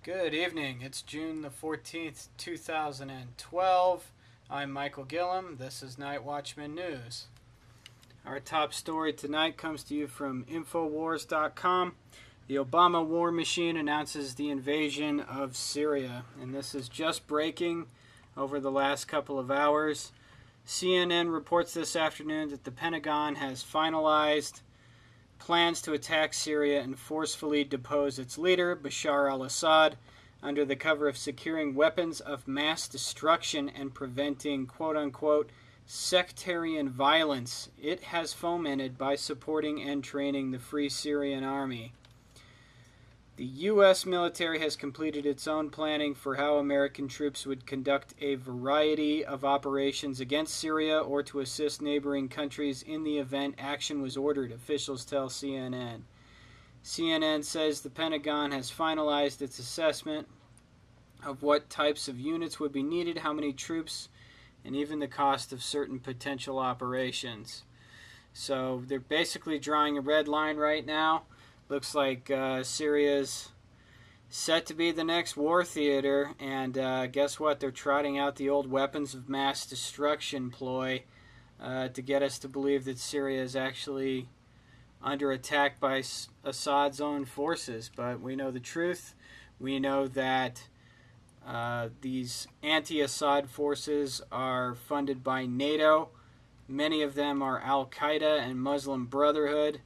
Good evening. It's June the 14th, 2012. I'm Michael Gillum. This is Night Watchman News. Our top story tonight comes to you from Infowars.com. The Obama war machine announces the invasion of Syria. And this is just breaking over the last couple of hours. CNN reports this afternoon that the Pentagon has finalized plans to attack Syria and forcefully depose its leader, Bashar al-Assad, under the cover of securing weapons of mass destruction and preventing quote-unquote sectarian violence it has fomented by supporting and training the Free Syrian Army. The U.S. military has completed its own planning for how American troops would conduct a variety of operations against Syria or to assist neighboring countries in the event action was ordered, officials tell CNN. CNN says the Pentagon has finalized its assessment of what types of units would be needed, how many troops, and even the cost of certain potential operations. So they're basically drawing a red line right now. Looks like Syria's set to be the next war theater, and guess what? They're trotting out the old weapons of mass destruction ploy to get us to believe that Syria is actually under attack by Assad's own forces. But we know the truth. We know that these anti-Assad forces are funded by NATO. Many of them are Al-Qaeda and Muslim Brotherhood.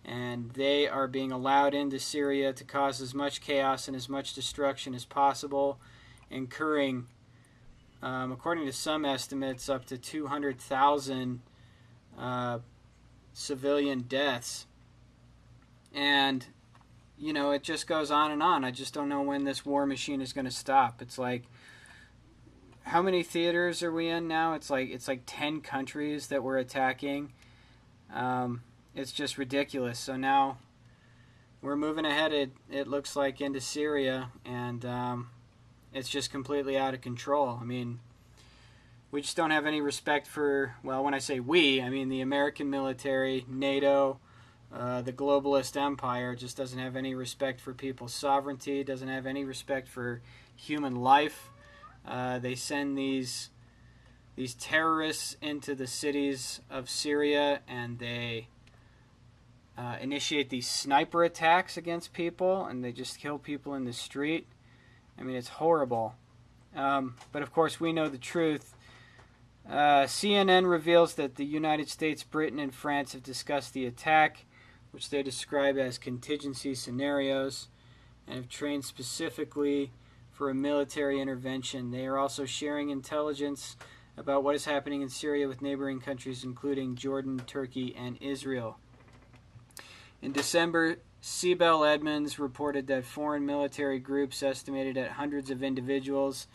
And they are being allowed into Syria to cause as much chaos and as much destruction as possible, incurring, according to some estimates, up to 200,000 civilian deaths. And, you know, it just goes on and on. I just don't know when this war machine is going to stop. It's like, how many theaters are we in now? It's like 10 countries that we're attacking. It's just ridiculous. So now we're moving ahead, it looks like, into Syria, and it's just completely out of control. I mean, we just don't have any respect for, well, when I say we, I mean the American military, NATO, the globalist empire just doesn't have any respect for people's sovereignty, doesn't have any respect for human life. They send these terrorists into the cities of Syria, and they initiate these sniper attacks against people, and they just kill people in the street. I mean, it's horrible. But of course, we know the truth. CNN reveals that the United States, Britain, and France have discussed the attack, which they describe as contingency scenarios, and have trained specifically for a military intervention. They are also sharing intelligence about what is happening in Syria with neighboring countries, including Jordan, Turkey, and Israel. In December, Sibel Edmonds reported that foreign military groups estimated at hundreds of individuals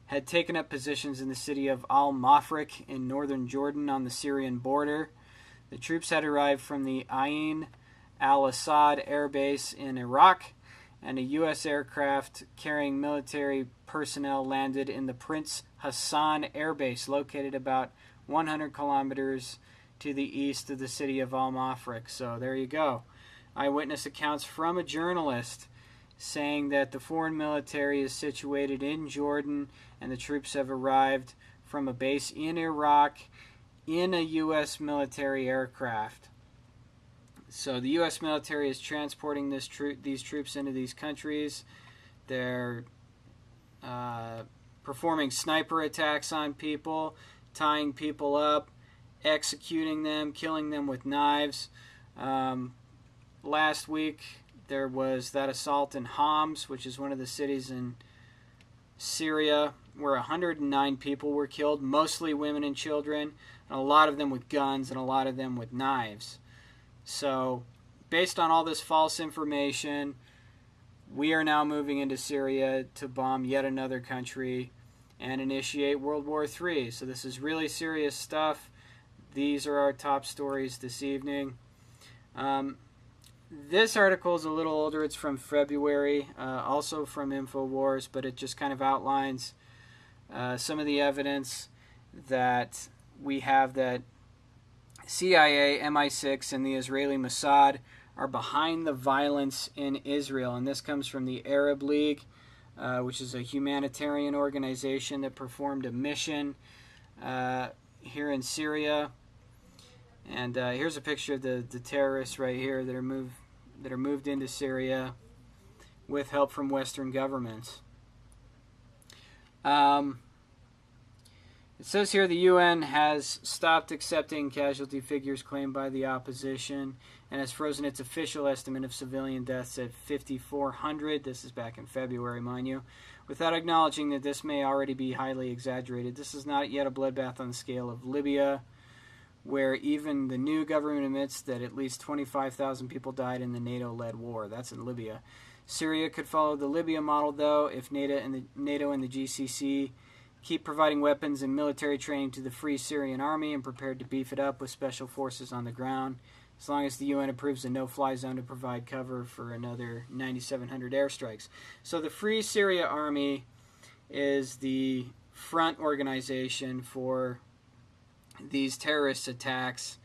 had taken up positions in the city of al-Mafraq in northern Jordan on the Syrian border. The troops had arrived from the Ain al-Assad air base in Iraq, and a U.S. aircraft carrying military personnel landed in the Prince Hassan air base, located about 100 kilometers to the east of the city of al-Mafraq. So there you go. Eyewitness accounts from a journalist saying that the foreign military is situated in Jordan, and the troops have arrived from a base in Iraq in a U.S. military aircraft. So the U.S. military is transporting these troops into these countries. They're performing sniper attacks on people, tying people up, executing them, killing them with knives. Last week, there was that assault in Homs, which is one of the cities in Syria, where 109 people were killed, mostly women and children, and a lot of them with guns and a lot of them with knives. So, based on all this false information, we are now moving into Syria to bomb yet another country and initiate World War III. So this is really serious stuff. These are our top stories this evening. This article is a little older. It's from February, also from Infowars, but it just kind of outlines some of the evidence that we have that CIA, MI6, and the Israeli Mossad are behind the violence in Israel. And this comes from the Arab League, which is a humanitarian organization that performed a mission here in Syria. And here's a picture of the terrorists right here that are moved into Syria with help from Western governments. It says here the UN has stopped accepting casualty figures claimed by the opposition and has frozen its official estimate of civilian deaths at 5,400. This is back in February, mind you, without acknowledging that this may already be highly exaggerated. This is not yet a bloodbath on the scale of Libya, where even the new government admits that at least 25,000 people died in the NATO-led war. That's in Libya. Syria could follow the Libya model, though, if NATO and the GCC keep providing weapons and military training to the Free Syrian Army and prepared to beef it up with special forces on the ground, as long as the UN approves a no-fly zone to provide cover for another 9,700 airstrikes. So the Free Syria Army is the front organization for these terrorist attacks,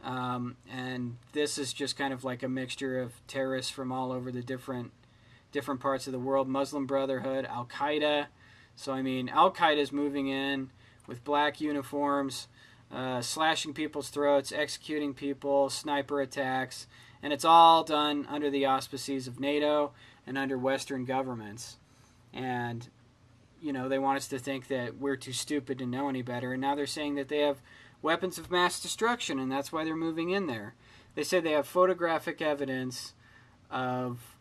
and this is just kind of like a mixture of terrorists from all over the different parts of the world. Muslim Brotherhood, Al-Qaeda. So, I mean, Al-Qaeda is moving in with black uniforms, slashing people's throats, executing people, sniper attacks, and it's all done under the auspices of NATO and under Western governments. And, you know, they want us to think that we're too stupid to know any better, and now they're saying that they have weapons of mass destruction, and that's why they're moving in there. They say they have photographic evidence of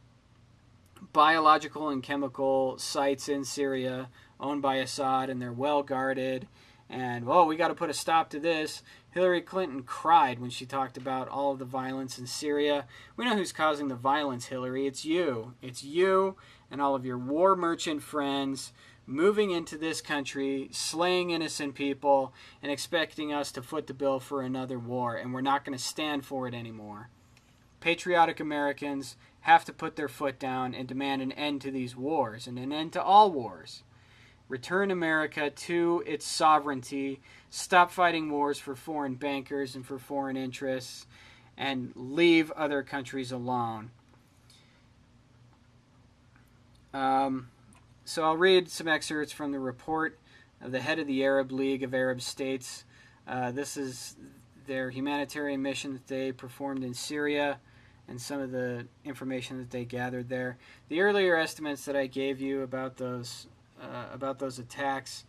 biological and chemical sites in Syria owned by Assad, and they're well guarded, and we got to put a stop to this. Hillary Clinton cried when she talked about all of the violence in Syria. We know who's causing the violence, Hillary. It's you. It's you and all of your war merchant friends moving into this country, slaying innocent people, and expecting us to foot the bill for another war, and we're not going to stand for it anymore. Patriotic Americans have to put their foot down and demand an end to these wars and an end to all wars. Return America to its sovereignty, stop fighting wars for foreign bankers and for foreign interests, and leave other countries alone. So I'll read some excerpts from the report of the head of the Arab League of Arab States. This is their humanitarian mission that they performed in Syria and some of the information that they gathered there. The earlier estimates that I gave you about those attacks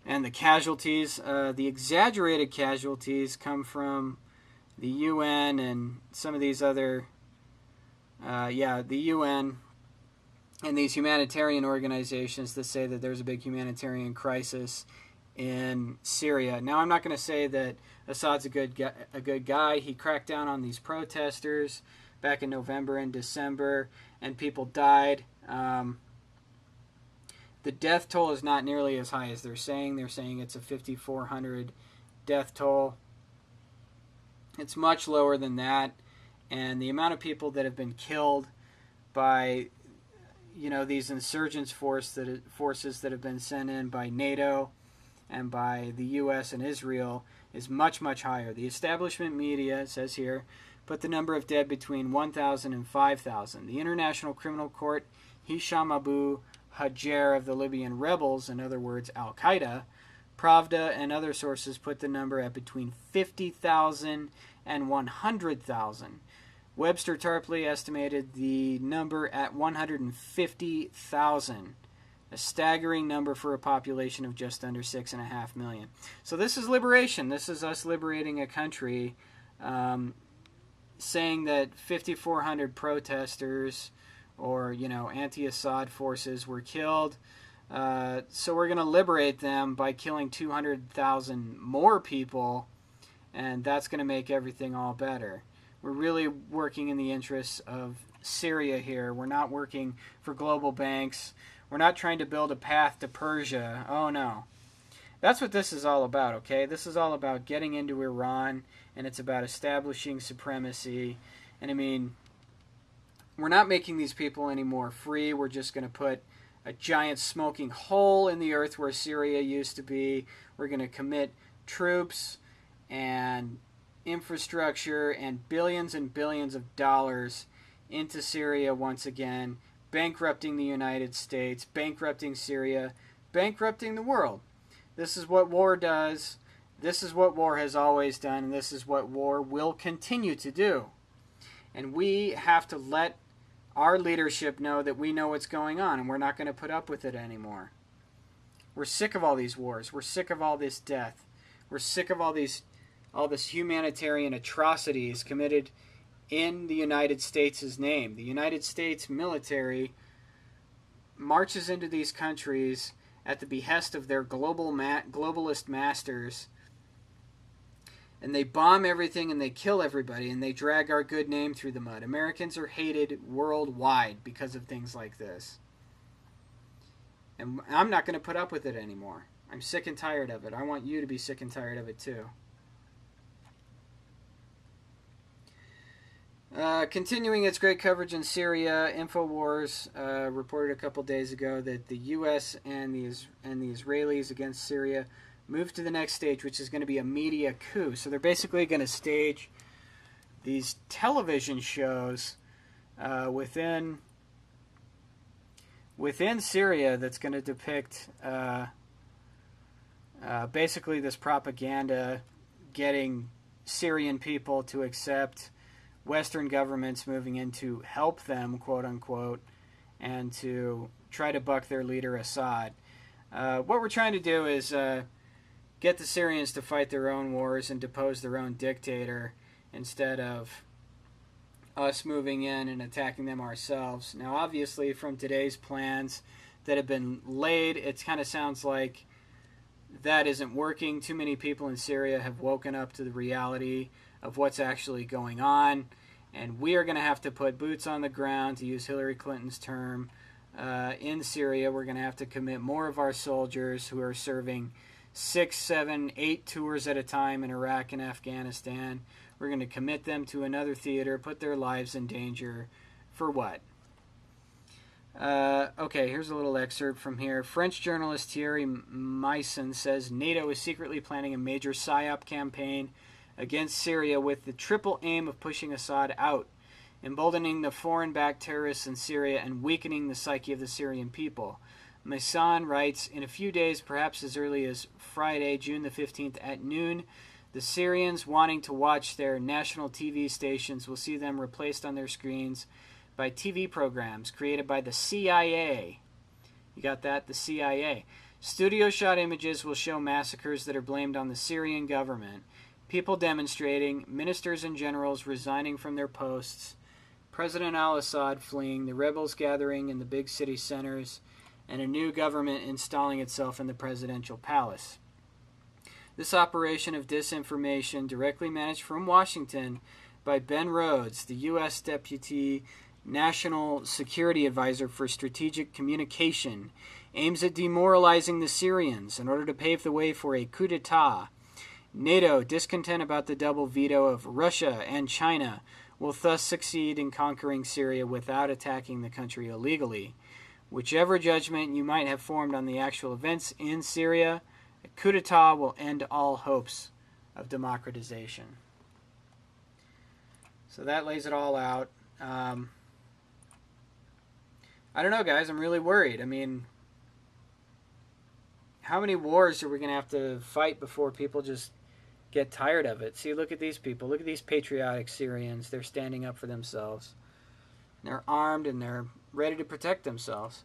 and the casualties, the exaggerated casualties come from the UN and some of these other, the UN and these humanitarian organizations that say that there's a big humanitarian crisis in Syria. Now, I'm not going to say that Assad's a good guy. He cracked down on these protesters back in November and December, and people died. The death toll is not nearly as high as they're saying. They're saying it's a 5,400 death toll. It's much lower than that. And the amount of people that have been killed by, these insurgents forces that have been sent in by NATO and by the U.S. and Israel is much, much higher. The establishment media, it says here, put the number of dead between 1,000 and 5,000. The International Criminal Court, Hisham Abu Hajar of the Libyan rebels, in other words, Al-Qaeda, Pravda and other sources put the number at between 50,000 and 100,000. Webster Tarpley estimated the number at 150,000, a staggering number for a population of just under 6.5 million. So this is liberation. This is us liberating a country, saying that 5,400 protesters or, anti-Assad forces were killed. So we're going to liberate them by killing 200,000 more people, and that's going to make everything all better. We're really working in the interests of Syria here. We're not working for global banks. We're not trying to build a path to Persia. Oh, no. That's what this is all about, okay? This is all about getting into Iran, and it's about establishing supremacy. And, we're not making these people any more free. We're just going to put a giant smoking hole in the earth where Syria used to be. We're going to commit troops and infrastructure and billions of dollars into Syria once again, bankrupting the United States, bankrupting Syria, bankrupting the world. This is what war does. This is what war has always done, and this is what war will continue to do. And we have to let our leadership know that we know what's going on, and we're not going to put up with it anymore. We're sick of all these wars. We're sick of all this death. We're sick of all this humanitarian atrocities committed in the United States' name. The United States military marches into these countries at the behest of their globalist masters, and they bomb everything and they kill everybody and they drag our good name through the mud. Americans are hated worldwide because of things like this. And I'm not going to put up with it anymore. I'm sick and tired of it. I want you to be sick and tired of it too. Continuing its great coverage in Syria, InfoWars reported a couple days ago that the U.S. and the Israelis against Syria moved to the next stage, which is going to be a media coup. So they're basically going to stage these television shows within Syria that's going to depict basically this propaganda, getting Syrian people to accept Western governments moving in to help them, quote unquote, and to try to buck their leader Assad. What we're trying to do is get the Syrians to fight their own wars and depose their own dictator instead of us moving in and attacking them ourselves. Now, obviously, from today's plans that have been laid, it kind of sounds like that isn't working. Too many people in Syria have woken up to the reality of what's actually going on, and we are going to have to put boots on the ground, to use Hillary Clinton's term, in Syria. We're going to have to commit more of our soldiers who are serving 6, 7, 8 tours at a time in Iraq and Afghanistan. We're going to commit them to another theater, put their lives in danger. For what? Okay, here's a little excerpt from here. French journalist Thierry Meisson says NATO is secretly planning a major PSYOP campaign against Syria with the triple aim of pushing Assad out, emboldening the foreign-backed terrorists in Syria, and weakening the psyche of the Syrian people. Meisson writes, in a few days, perhaps as early as Friday, June the 15th at noon, the Syrians wanting to watch their national TV stations will see them replaced on their screens by TV programs created by the CIA. You got that? The CIA. Studio shot images will show massacres that are blamed on the Syrian government, people demonstrating, ministers and generals resigning from their posts, President al-Assad fleeing, the rebels gathering in the big city centers, and a new government installing itself in the presidential palace. This operation of disinformation, directly managed from Washington by Ben Rhodes, the U.S. Deputy National Security Advisor for Strategic Communication, aims at demoralizing the Syrians in order to pave the way for a coup d'etat. NATO, discontent about the double veto of Russia and China, will thus succeed in conquering Syria without attacking the country illegally. Whichever judgment you might have formed on the actual events in Syria, a coup d'etat will end all hopes of democratization. So that lays it all out. I don't know, guys. I'm really worried. I mean, how many wars are we going to have to fight before people just get tired of it? See, look at these people. Look at these patriotic Syrians. They're standing up for themselves. They're armed and they're ready to protect themselves.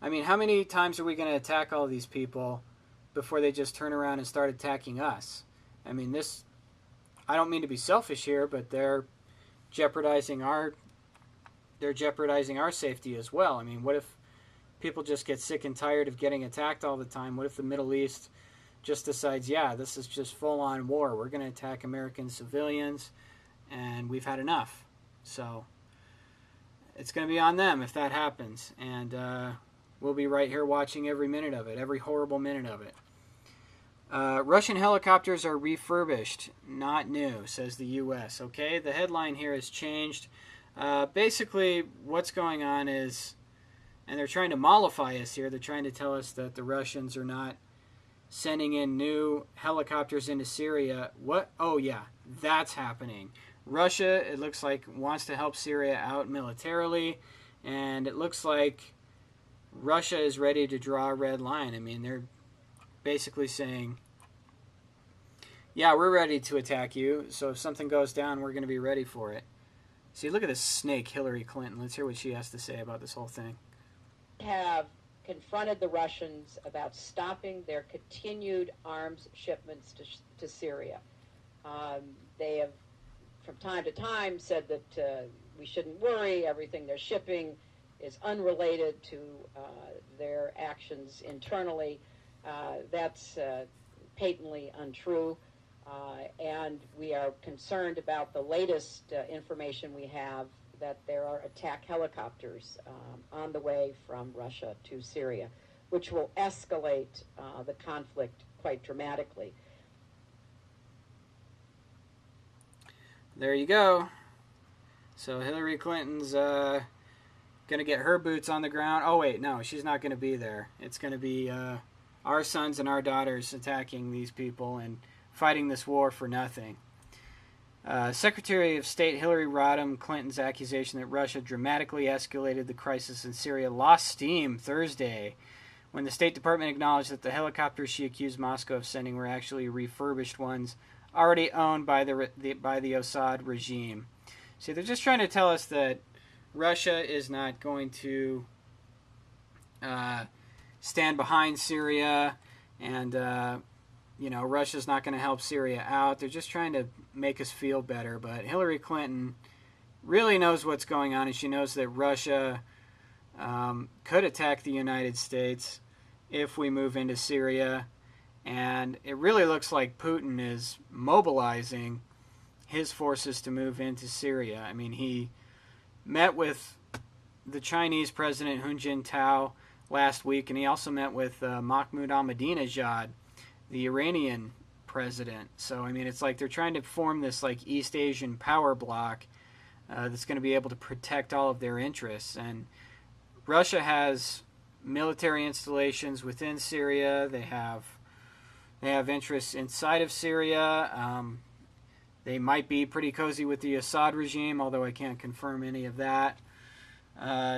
I mean, how many times are we going to attack all these people before they just turn around and start attacking us? I mean, this, I don't mean to be selfish here, but they're jeopardizing our safety as well. I mean, what if people just get sick and tired of getting attacked all the time? What if the Middle East just decides, yeah, this is just full-on war. We're going to attack American civilians, and we've had enough. So it's going to be on them if that happens. And we'll be right here watching every minute of it, every horrible minute of it. Russian helicopters are refurbished, not new, says the U.S. Okay, the headline here has changed. Basically, what's going on is, and they're trying to mollify us here, they're trying to tell us that the Russians are not sending in new helicopters into Syria. What? Oh, yeah, that's happening. Russia, it looks like, wants to help Syria out militarily, and it looks like Russia is ready to draw a red line. I mean, they're basically saying, yeah, we're ready to attack you, so if something goes down, we're going to be ready for it. See, look at this snake, Hillary Clinton. Let's hear what she has to say about this whole thing. Have confronted the Russians about stopping their continued arms shipments to Syria. They have, from time to time, said that we shouldn't worry, everything they're shipping is unrelated to their actions internally. That's patently untrue. And we are concerned about the latest information we have that there are attack helicopters on the way from Russia to Syria, which will escalate the conflict quite dramatically. There you go. So Hillary Clinton's going to get her boots on the ground. Oh, wait, no, she's not going to be there. It's going to be our sons and our daughters attacking these people and fighting this war for nothing. Secretary of State Hillary Rodham Clinton's accusation that Russia dramatically escalated the crisis in Syria lost steam Thursday when the State Department acknowledged that the helicopters she accused Moscow of sending were actually refurbished ones already owned by the Assad regime. See, they're just trying to tell us that Russia is not going to stand behind Syria, and Russia's not going to help Syria out. They're just trying to make us feel better. But Hillary Clinton really knows what's going on, and she knows that Russia could attack the United States if we move into Syria. And it really looks like Putin is mobilizing his forces to move into Syria. I mean, he met with the Chinese president Hu Jintao last week, and he also met with Mahmoud Ahmadinejad, the Iranian president. So, I mean, it's like they're trying to form this like East Asian power bloc that's going to be able to protect all of their interests. And Russia has military installations within Syria. They have interests inside of Syria. They might be pretty cozy with the Assad regime, although I can't confirm any of that.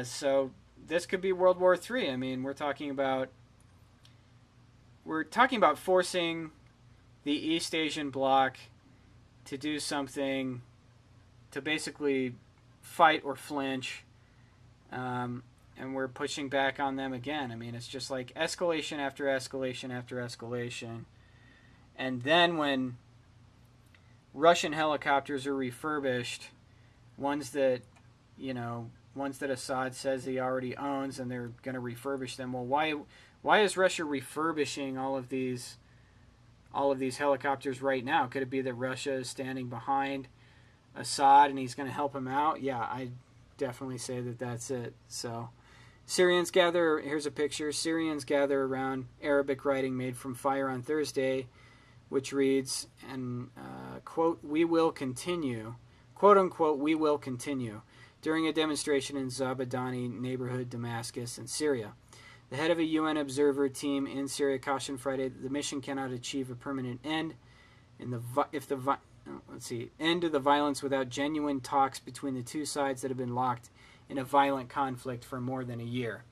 So this could be World War III. I mean, we're talking about forcing the East Asian bloc to do something to basically fight or flinch, and we're pushing back on them again. I mean, it's just like escalation after escalation after escalation. And then when Russian helicopters are refurbished, ones that Assad says he already owns, and they're going to refurbish them. Well, why is Russia refurbishing all of these helicopters right now? Could it be that Russia is standing behind Assad and he's going to help him out? Yeah, I definitely say that that's it. So Syrians gather, here's a picture, Syrians gather around Arabic writing made from fire on Thursday, which reads, and quote, "We will continue," quote unquote, "we will continue," during a demonstration in Zabadani neighborhood, Damascus, in Syria. The head of a UN observer team in Syria cautioned Friday that the mission cannot achieve a permanent end end to the violence without genuine talks between the two sides that have been locked in a violent conflict for more than a year.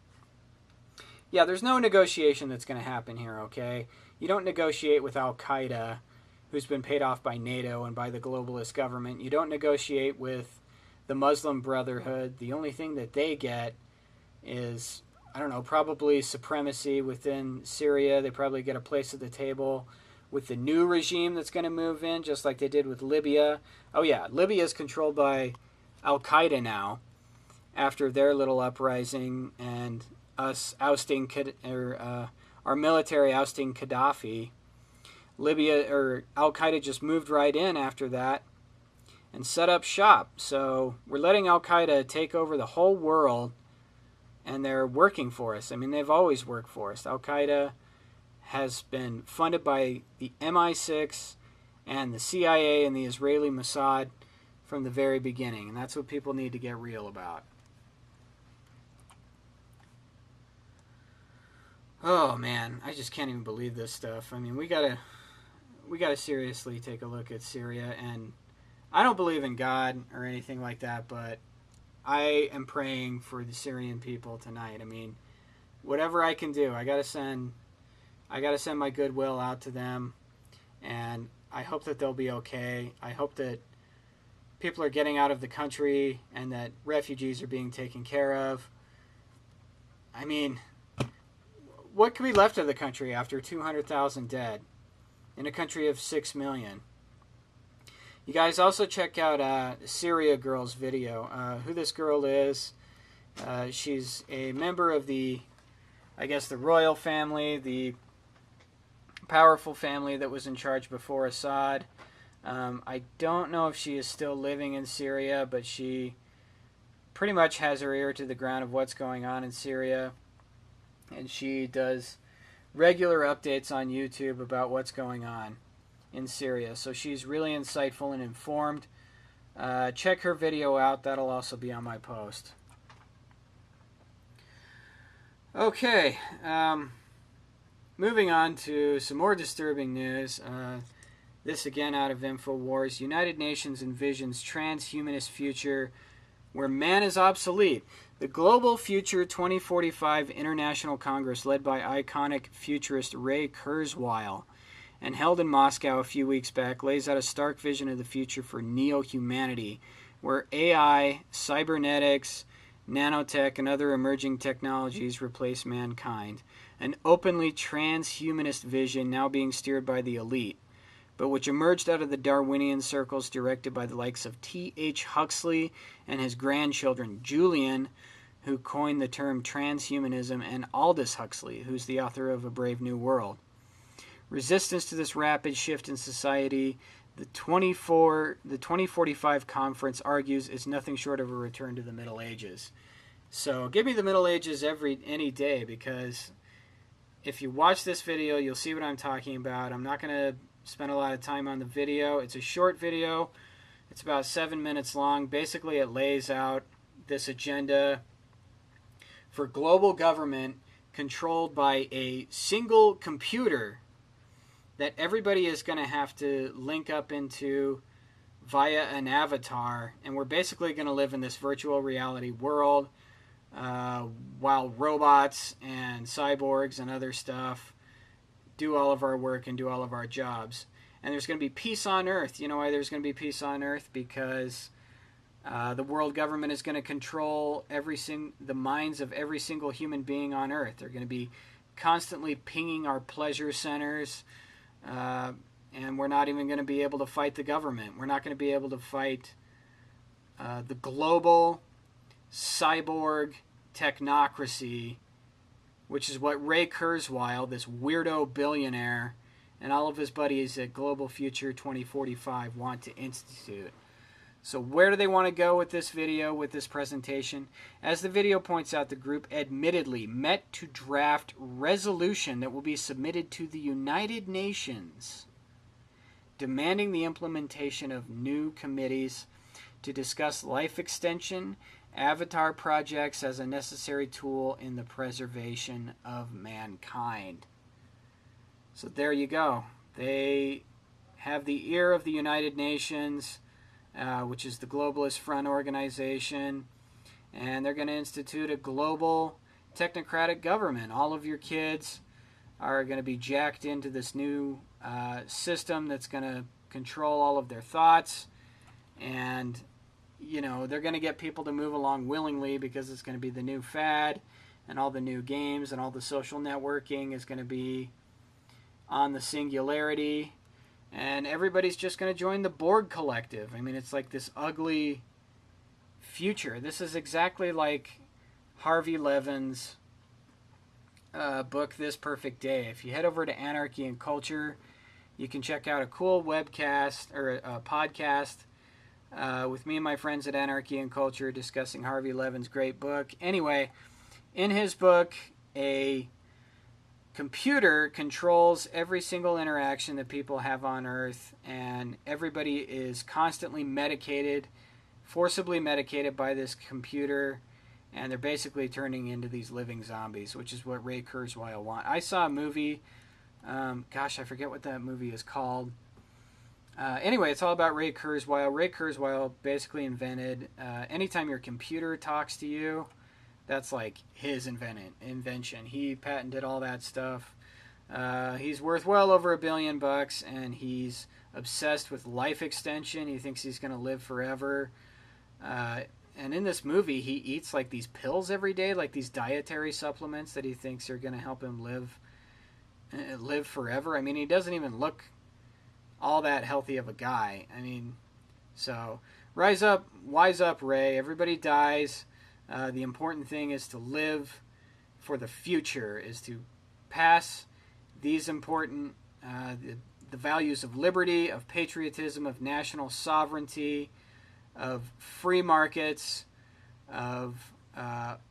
Yeah, there's no negotiation that's going to happen here, okay? You don't negotiate with Al-Qaeda, who's been paid off by NATO and by the globalist government. You don't negotiate with the Muslim Brotherhood. The only thing that they get is, I don't know, probably supremacy within Syria. They probably get a place at the table with the new regime that's going to move in, just like they did with Libya. Oh yeah, Libya is controlled by Al-Qaeda now, after their little uprising and us ousting, our military ousting Gaddafi. Al-Qaeda just moved right in after that and set up shop. So we're letting Al-Qaeda take over the whole world, and they're working for us. I mean, they've always worked for us. Al-Qaeda has been funded by the MI6 and the CIA and the Israeli Mossad from the very beginning, and that's what people need to get real about. Oh man, I just can't even believe this stuff. I mean, we gotta seriously take a look at Syria, and I don't believe in God or anything like that, but I am praying for the Syrian people tonight. I mean, whatever I can do, I gotta send my goodwill out to them, and I hope that they'll be okay. I hope that people are getting out of the country and that refugees are being taken care of. I mean, what could be left of the country after 200,000 dead in a country of 6 million? You guys also check out Syria Girl's video. Who this girl is, she's a member of the, I guess, the royal family, the powerful family that was in charge before Assad. I don't know if she is still living in Syria, but she pretty much has her ear to the ground of what's going on in Syria. And she does regular updates on YouTube about what's going on in Syria. So she's really insightful and informed. Check her video out. That'll also be on my post. Okay. Moving on to some more disturbing news. This again out of InfoWars. United Nations envisions transhumanist future where man is obsolete. The Global Future 2045 International Congress, led by iconic futurist Ray Kurzweil and held in Moscow a few weeks back, lays out a stark vision of the future for neo-humanity, where AI, cybernetics, nanotech, and other emerging technologies replace mankind. An openly transhumanist vision now being steered by the elite, but which emerged out of the Darwinian circles directed by the likes of T.H. Huxley and his grandchildren, Julian, who coined the term transhumanism, and Aldous Huxley, who's the author of A Brave New World. Resistance to this rapid shift in society, the 2045 conference argues, is nothing short of a return to the Middle Ages. So give me the Middle Ages any day, because if you watch this video, you'll see what I'm talking about. I'm not going to spend a lot of time on the video. It's a short video. It's about 7 minutes long. Basically, it lays out this agenda for global government controlled by a single computer that everybody is going to have to link up into via an avatar. And we're basically going to live in this virtual reality world while robots and cyborgs and other stuff do all of our work and do all of our jobs. And there's going to be peace on Earth. You know why there's going to be peace on Earth? Because the world government is going to control the minds of every single human being on Earth. They're going to be constantly pinging our pleasure centers, and we're not even going to be able to fight the government. We're not going to be able to fight the global cyborg technocracy, which is what Ray Kurzweil, this weirdo billionaire, and all of his buddies at Global Future 2045 want to institute. So where do they want to go with this video, with this presentation? As the video points out, the group admittedly met to draft resolution that will be submitted to the United Nations, demanding the implementation of new committees to discuss life extension, avatar projects as a necessary tool in the preservation of mankind. So there you go. They have the ear of the United Nations, which is the Globalist Front organization, and they're going to institute a global technocratic government. All of your kids are going to be jacked into this new system that's going to control all of their thoughts, and you know, they're going to get people to move along willingly because it's going to be the new fad, and all the new games and all the social networking is going to be on the Singularity, and everybody's just going to join the Borg Collective. I mean, it's like this ugly future. This is exactly like Harvey Levin's book, This Perfect Day. If you head over to Anarchy and Culture, you can check out a cool webcast or a podcast with me and my friends at Anarchy and Culture discussing Harvey Levin's great book. Anyway, in his book, a computer controls every single interaction that people have on Earth, and everybody is constantly medicated, forcibly medicated by this computer, and they're basically turning into these living zombies, which is what Ray Kurzweil wants. I saw a movie, gosh, I forget what that movie is called. Anyway, it's all about Ray Kurzweil. Ray Kurzweil basically invented, anytime your computer talks to you, that's like his invention. He patented all that stuff. He's worth well over $1 billion, and he's obsessed with life extension. He thinks he's going to live forever. And in this movie, he eats like these pills every day, like these dietary supplements that he thinks are going to help him live forever. I mean, he doesn't even look all that healthy of a guy. I mean, so rise up, wise up, Ray. Everybody dies. The important thing is to live for the future, is to pass these important the values of liberty, of patriotism, of national sovereignty, of free markets, of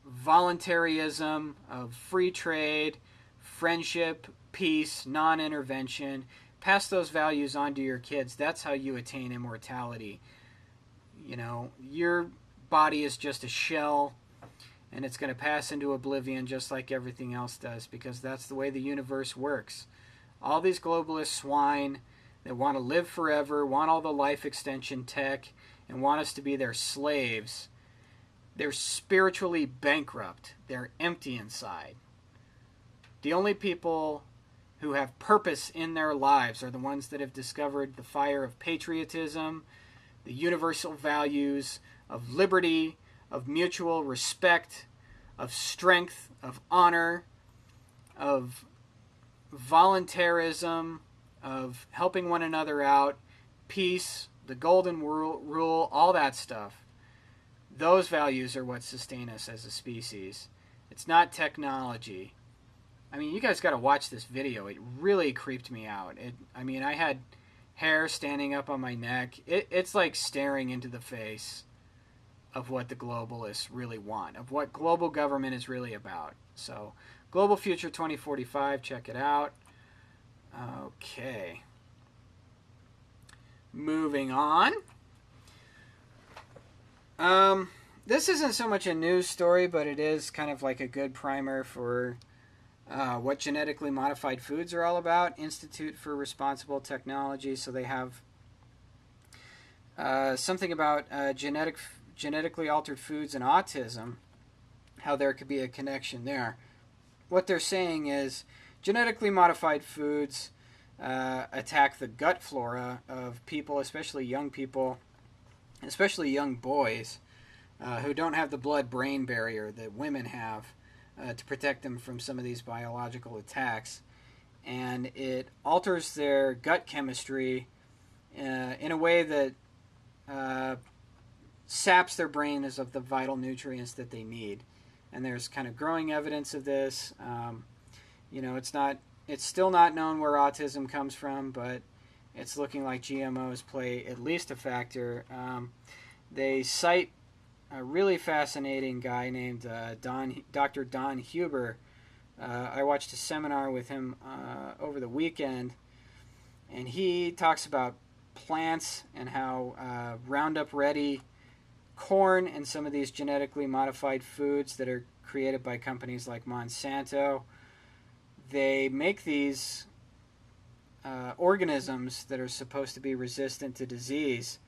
voluntarism, of free trade, friendship, peace, non-intervention. Pass those values on to your kids. That's how you attain immortality. You know, your body is just a shell, and it's going to pass into oblivion just like everything else does, because that's the way the universe works. All these globalist swine that want to live forever, want all the life extension tech, and want us to be their slaves, they're spiritually bankrupt. They're empty inside. The only people who have purpose in their lives are the ones that have discovered the fire of patriotism, the universal values of liberty, of mutual respect, of strength, of honor, of voluntarism, of helping one another out, peace, the golden rule, all that stuff. Those values are what sustain us as a species. It's not technology. I mean, you guys got to watch this video. It really creeped me out. I had hair standing up on my neck. It's like staring into the face of what the globalists really want, of what global government is really about. So, Global Future 2045, check it out. Okay. Moving on. This isn't so much a news story, but it is kind of like a good primer for what genetically modified foods are all about. Institute for Responsible Technology. So they have something about genetically altered foods and autism, how there could be a connection there. What they're saying is genetically modified foods attack the gut flora of people, especially young people, especially young boys, who don't have the blood-brain barrier that women have to protect them from some of these biological attacks. And it alters their gut chemistry in a way that saps their brains of the vital nutrients that they need. And there's kind of growing evidence of this. It's still not known where autism comes from, but it's looking like GMOs play at least a factor. They cite a really fascinating guy named Dr. Don Huber. I watched a seminar with him over the weekend, and he talks about plants and how Roundup Ready corn and some of these genetically modified foods that are created by companies like Monsanto, they make these organisms that are supposed to be resistant to disease.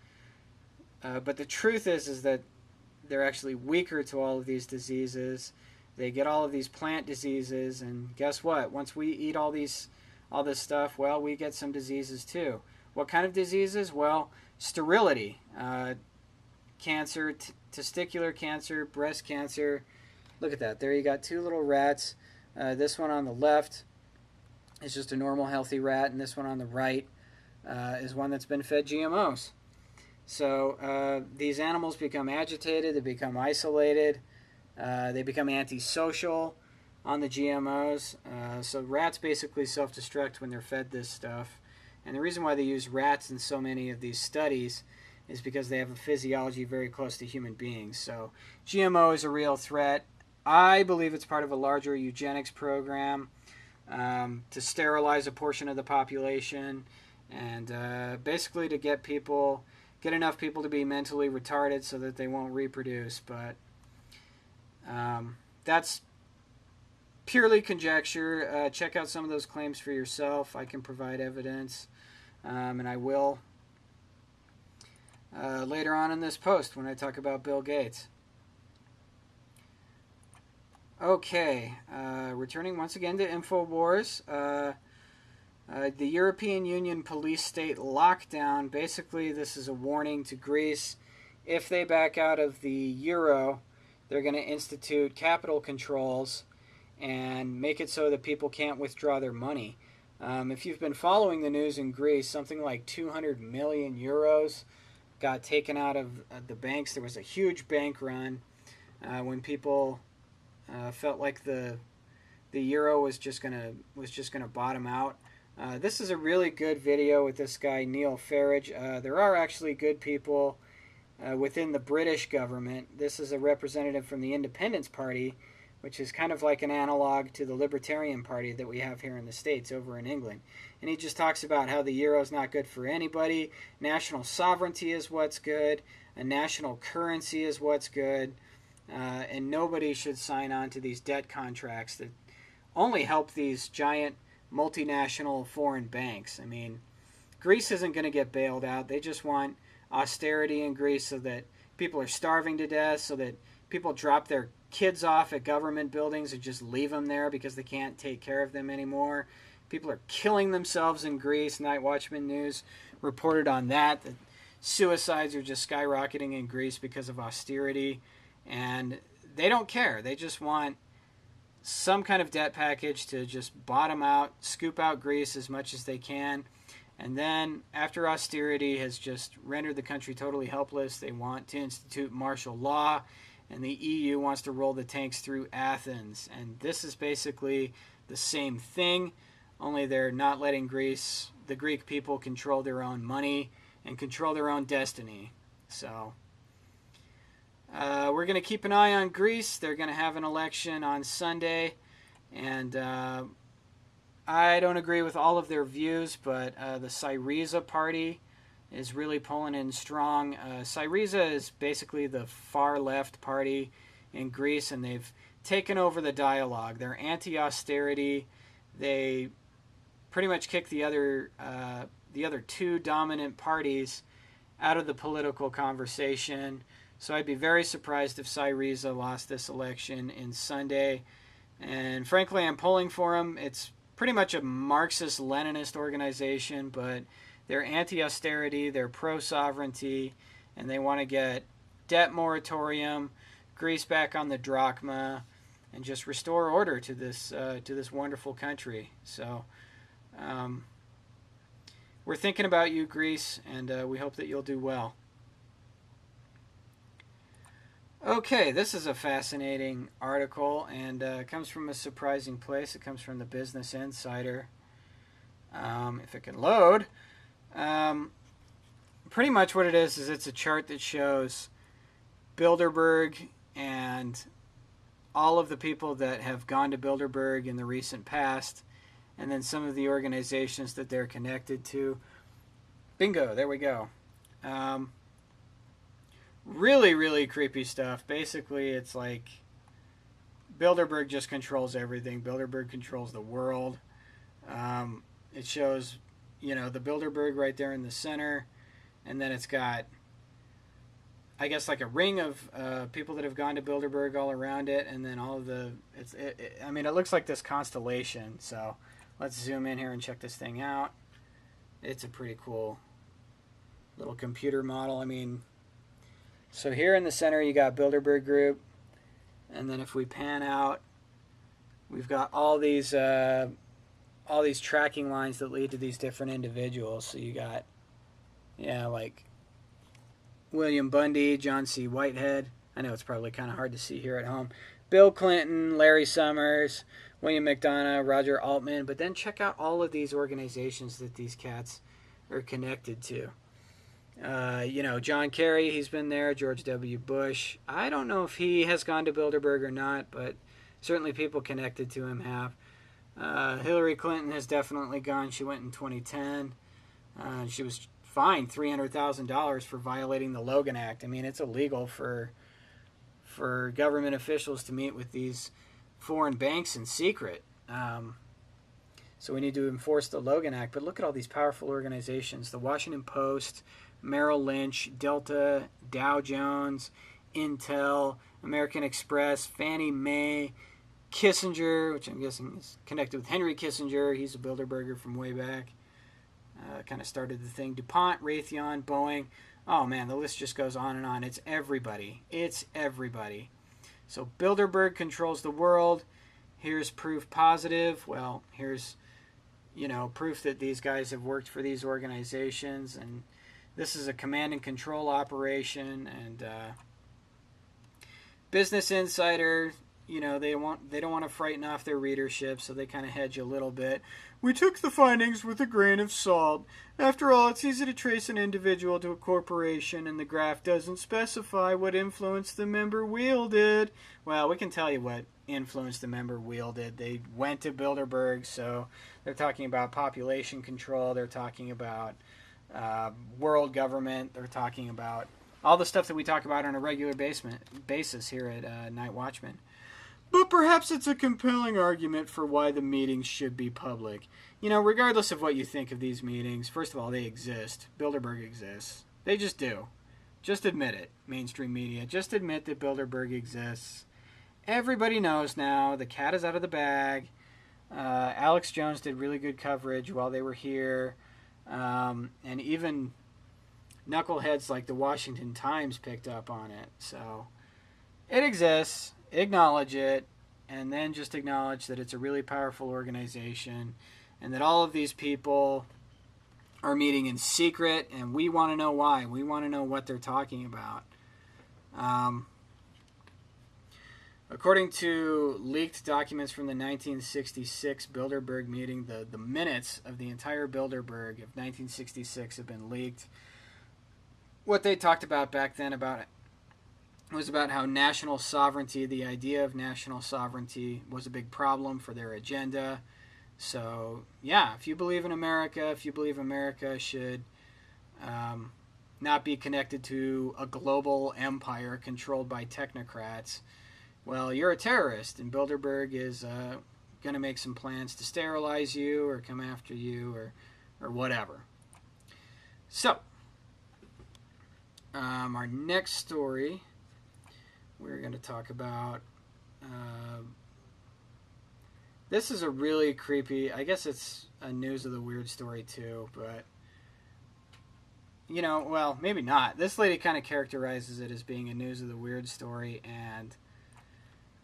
But the truth is that they're actually weaker to all of these diseases. They get all of these plant diseases, and guess what? Once we eat all this stuff, well, we get some diseases too. What kind of diseases? Well, sterility, cancer, testicular cancer, breast cancer. Look at that. There you got two little rats. This one on the left is just a normal, healthy rat, and this one on the right is one that's been fed GMOs. So these animals become agitated, they become isolated, they become antisocial on the GMOs. So rats basically self-destruct when they're fed this stuff. And the reason why they use rats in so many of these studies is because they have a physiology very close to human beings. So GMO is a real threat. I believe it's part of a larger eugenics program to sterilize a portion of the population and basically to get enough people to be mentally retarded so that they won't reproduce. But That's purely conjecture. Check out some of those claims for yourself. I can provide evidence, and I will later on in this post when I talk about Bill Gates. Okay, returning once again to InfoWars. The European Union police state lockdown. Basically, this is a warning to Greece. If they back out of the euro, they're going to institute capital controls and make it so that people can't withdraw their money. If you've been following the news in Greece, something like 200 million euros got taken out of the banks. There was a huge bank run when people felt like the euro was just gonna bottom out. This is a really good video with this guy Neil Farage. There are actually good people within the British government. This is a representative from the Independence Party, which is kind of like an analog to the Libertarian Party that we have here in the States over in England. And he just talks about how the euro is not good for anybody. National sovereignty is what's good. A national currency is what's good. And nobody should sign on to these debt contracts that only help these giant multinational foreign banks. I mean, Greece isn't going to get bailed out. They just want austerity in Greece so that people are starving to death, so that people drop their kids off at government buildings and just leave them there because they can't take care of them anymore. People are killing themselves in Greece. Night Watchman News reported on that suicides are just skyrocketing in Greece because of austerity. And they don't care. They just want some kind of debt package to just bottom out, scoop out Greece as much as they can. And then, after austerity has just rendered the country totally helpless, they want to institute martial law, and the EU wants to roll the tanks through Athens. And this is basically the same thing, only they're not letting Greece, the Greek people, control their own money and control their own destiny. So we're going to keep an eye on Greece. They're going to have an election on Sunday, and I don't agree with all of their views, but the Syriza party is really pulling in strong. Syriza is basically the far-left party in Greece, and they've taken over the dialogue. They're anti-austerity. They pretty much kick the other two dominant parties out of the political conversation. So I'd be very surprised if Syriza lost this election in Sunday. And frankly, I'm pulling for them. It's pretty much a Marxist-Leninist organization, but they're anti-austerity, they're pro-sovereignty, and they want to get debt moratorium, Greece back on the drachma, and just restore order to this wonderful country. So we're thinking about you, Greece, and we hope that you'll do well. Okay, this is a fascinating article, and it comes from a surprising place. It comes from the Business Insider. If it can load. Pretty much what it is it's a chart that shows Bilderberg and all of the people that have gone to Bilderberg in the recent past, and then some of the organizations that they're connected to. Bingo, there we go. Really, really creepy stuff. Basically, it's like Bilderberg just controls everything. Bilderberg controls the world. It shows, the Bilderberg right there in the center. And then it's got, I guess, like a ring of people that have gone to Bilderberg all around it. And then all of it looks like this constellation. So let's zoom in here and check this thing out. It's a pretty cool little computer model. So here in the center you got Bilderberg Group, and then if we pan out, we've got all these tracking lines that lead to these different individuals. So you got, like William Bundy, John C. Whitehead. I know it's probably kind of hard to see here at home. Bill Clinton, Larry Summers, William McDonough, Roger Altman. But then check out all of these organizations that these cats are connected to. John Kerry, he's been there. George W. Bush. I don't know if he has gone to Bilderberg or not, but certainly people connected to him have. Hillary Clinton has definitely gone. She went in 2010. She was fined $300,000 for violating the Logan Act. It's illegal for for government officials to meet with these foreign banks in secret. So we need to enforce the Logan Act. But look at all these powerful organizations: the Washington Post, Merrill Lynch, Delta, Dow Jones, Intel, American Express, Fannie Mae, Kissinger, which I'm guessing is connected with Henry Kissinger. He's a Bilderberger from way back. Kind of started the thing. DuPont, Raytheon, Boeing. Oh man, the list just goes on and on. It's everybody. It's everybody. So Bilderberg controls the world. Here's proof positive. Well, here's, proof that these guys have worked for these organizations, and this is a command and control operation. And Business Insider, they don't want to frighten off their readership, so they kind of hedge a little bit. We took the findings with a grain of salt. After all, it's easy to trace an individual to a corporation, and the graph doesn't specify what influence the member wielded. Well, we can tell you what influence the member wielded. They went to Bilderberg, so they're talking about population control. They're talking about world government. They're talking about all the stuff that we talk about on a regular basis here at Night Watchman. But perhaps it's a compelling argument for why the meetings should be public. Regardless of what you think of these meetings, first of all, they exist. Bilderberg exists. They just do. Just admit it, mainstream media. Just admit that Bilderberg exists. Everybody knows now. The cat is out of the bag. Alex Jones did really good coverage while they were here. And even knuckleheads like the Washington Times picked up on it. So it exists. Acknowledge it, and then just acknowledge that it's a really powerful organization, and that all of these people are meeting in secret, and we want to know why. We want to know what they're talking about. According to leaked documents from the 1966 Bilderberg meeting, the minutes of the entire Bilderberg of 1966 have been leaked. What they talked about back then was about how national sovereignty, the idea of national sovereignty, was a big problem for their agenda. So, yeah, if you believe in America, if you believe America should not be connected to a global empire controlled by technocrats, well, you're a terrorist, and Bilderberg is going to make some plans to sterilize you or come after you or whatever. So, our next story we're going to talk about. This is a really creepy, I guess it's a news of the weird story too, but well, maybe not. This lady kind of characterizes it as being a news of the weird story, and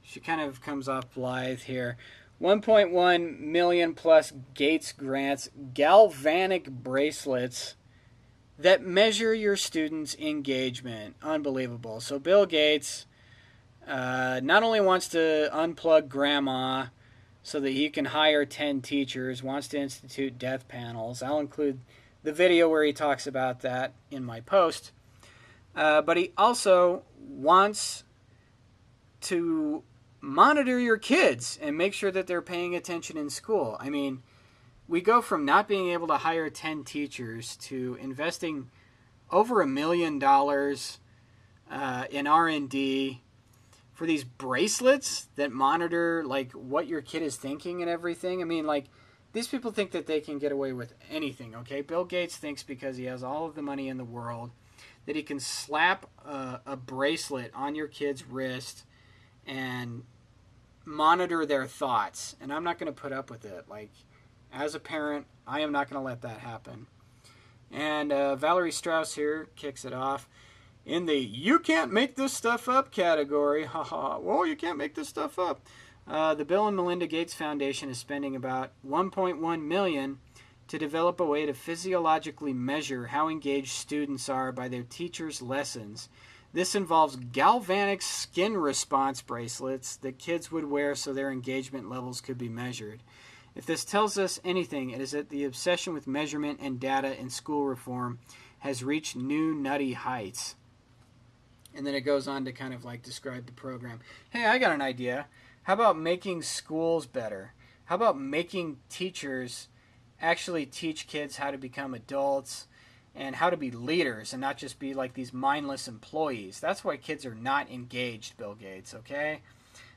she kind of comes off blithe here. 1.1 million plus Gates grants galvanic bracelets that measure your students' engagement. Unbelievable. So Bill Gates not only wants to unplug grandma so that he can hire 10 teachers, wants to institute death panels. I'll include the video where he talks about that in my post. But he also wants to monitor your kids and make sure that they're paying attention in school. I mean, we go from not being able to hire 10 teachers to investing over $1 million in R&D for these bracelets that monitor like what your kid is thinking and everything. I mean, like, these people think that they can get away with anything, okay? Bill Gates thinks because he has all of the money in the world that he can slap a bracelet on your kid's wrist and monitor their thoughts. And I'm not going to put up with it. Like, as a parent, I am not going to let that happen. And Valerie Strauss here kicks it off in the "you can't make this stuff up" category. Haha. Well, you can't make this stuff up. The Bill and Melinda Gates Foundation is spending about $1.1 million to develop a way to physiologically measure how engaged students are by their teachers' lessons. This involves galvanic skin response bracelets that kids would wear so their engagement levels could be measured. If this tells us anything, it is that the obsession with measurement and data in school reform has reached new nutty heights. And then it goes on to kind of like describe the program. Hey, I got an idea. How about making schools better? How about making teachers actually teach kids how to become adults and how to be leaders and not just be like these mindless employees. That's why kids are not engaged, Bill Gates, okay?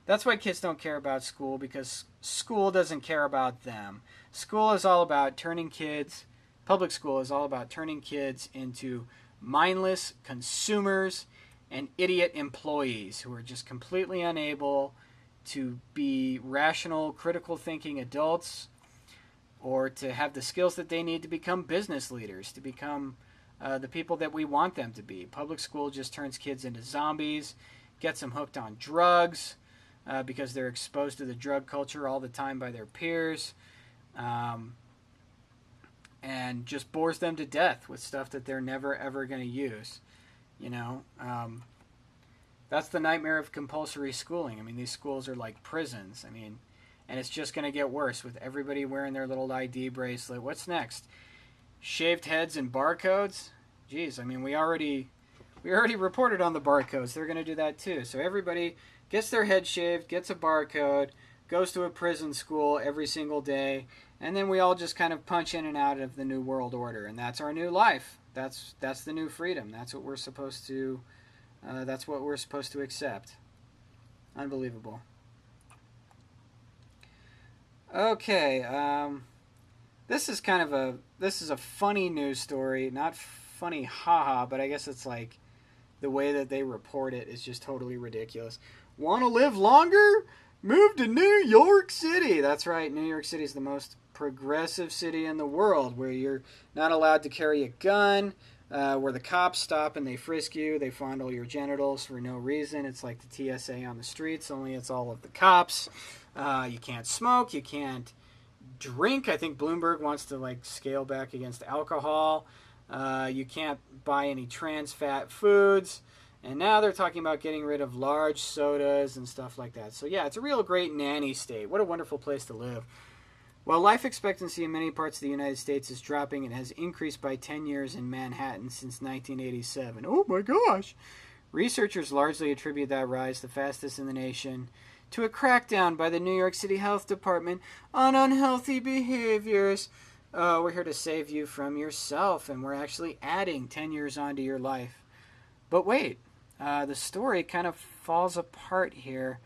That's why kids don't care about school, because school doesn't care about them. School is all about turning kids, public school is all about turning kids into mindless consumers and idiot employees who are just completely unable to be rational, critical thinking adults, or to have the skills that they need to become business leaders, to become the people that we want them to be. Public school just turns kids into zombies, gets them hooked on drugs because they're exposed to the drug culture all the time by their peers, and just bores them to death with stuff that they're never ever going to use. You know, that's the nightmare of compulsory schooling. I mean, these schools are like prisons. I mean, and it's just going to get worse with everybody wearing their little ID bracelet. What's next? Shaved heads and barcodes? Geez, I mean, we already reported on the barcodes. They're going to do that too. So everybody gets their head shaved, gets a barcode, goes to a prison school every single day, and then we all just kind of punch in and out of the new world order, and that's our new life. That's the new freedom. That's what we're supposed to. That's what we're supposed to accept. Unbelievable. Okay, this is a funny news story. Not funny, haha, but I guess it's like the way that they report it is just totally ridiculous. Want to live longer? Move to New York City. That's right, New York City is the most progressive city in the world, where you're not allowed to carry a gun, where the cops stop and they frisk you, they fondle your genitals for no reason. It's like the TSA on the streets, only it's all of the cops. You can't smoke, you can't drink. I think Bloomberg wants to like scale back against alcohol. You can't buy any trans fat foods. And now they're talking about getting rid of large sodas and stuff like that. So yeah, it's a real great nanny state. What a wonderful place to live. While life expectancy in many parts of the United States is dropping, it has increased by 10 years in Manhattan since 1987. Oh my gosh! Researchers largely attribute that rise, the fastest in the nation, to a crackdown by the New York City Health Department on unhealthy behaviors. We're here to save you from yourself, and we're actually adding 10 years onto your life. But wait, the story kind of falls apart here.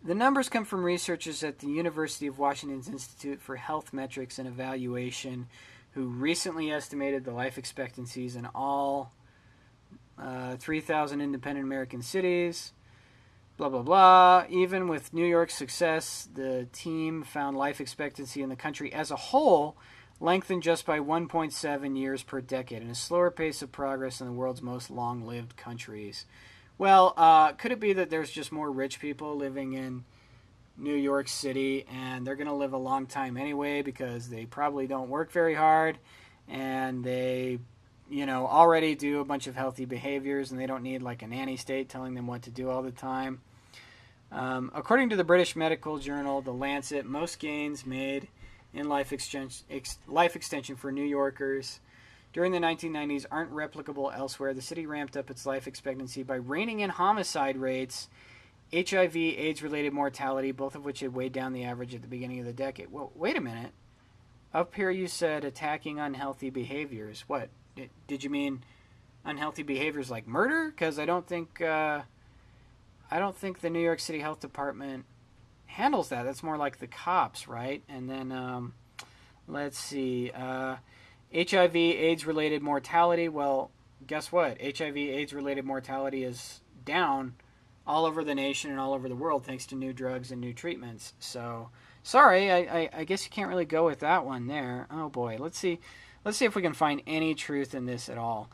The numbers come from researchers at the University of Washington's Institute for Health Metrics and Evaluation, who recently estimated the life expectancies in all 3,000 independent American cities. Blah, blah, blah. Even with New York's success, the team found life expectancy in the country as a whole lengthened just by 1.7 years per decade, and a slower pace of progress in the world's most long-lived countries. Well, could it be that there's just more rich people living in New York City, and they're going to live a long time anyway because they probably don't work very hard, and they, already do a bunch of healthy behaviors, and they don't need like a nanny state telling them what to do all the time. According to the British medical journal, The Lancet, most gains made in life extension for New Yorkers during the 1990s aren't replicable elsewhere. The city ramped up its life expectancy by reining in homicide rates, HIV, AIDS-related mortality, both of which had weighed down the average at the beginning of the decade. Well, wait a minute. Up here you said attacking unhealthy behaviors. What? Did you mean unhealthy behaviors like murder? Because I don't think the New York City Health Department handles that. That's more like the cops, right? And then let's see. HIV, AIDS-related mortality. Well, guess what? HIV, AIDS-related mortality is down all over the nation and all over the world thanks to new drugs and new treatments. So, sorry, I guess you can't really go with that one there. Oh boy, let's see if we can find any truth in this at all.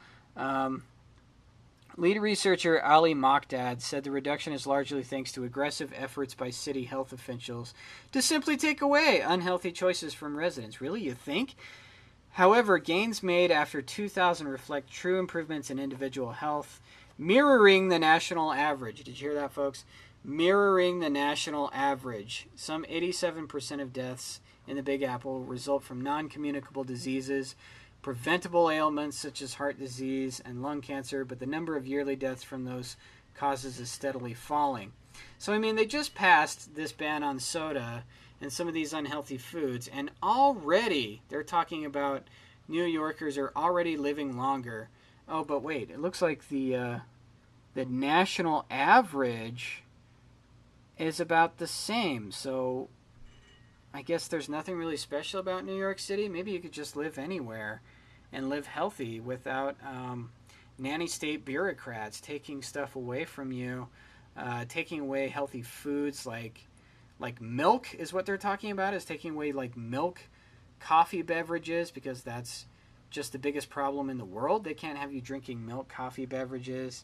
Lead researcher Ali Mokdad said the reduction is largely thanks to aggressive efforts by city health officials to simply take away unhealthy choices from residents. Really, you think? However, gains made after 2000 reflect true improvements in individual health, mirroring the national average. Did you hear that, folks? Mirroring the national average. Some 87% of deaths in the Big Apple result from non-communicable diseases, preventable ailments such as heart disease and lung cancer, but the number of yearly deaths from those causes is steadily falling. So, I mean, they just passed this ban on soda, and some of these unhealthy foods. And already they're talking about New Yorkers are already living longer. Oh, but wait, it looks like the national average is about the same. So I guess there's nothing really special about New York City. Maybe you could just live anywhere and live healthy without nanny state bureaucrats taking stuff away from you, taking away healthy foods like milk is what they're talking about, is taking away like milk, coffee beverages, because that's just the biggest problem in the world. They can't have you drinking milk, coffee beverages.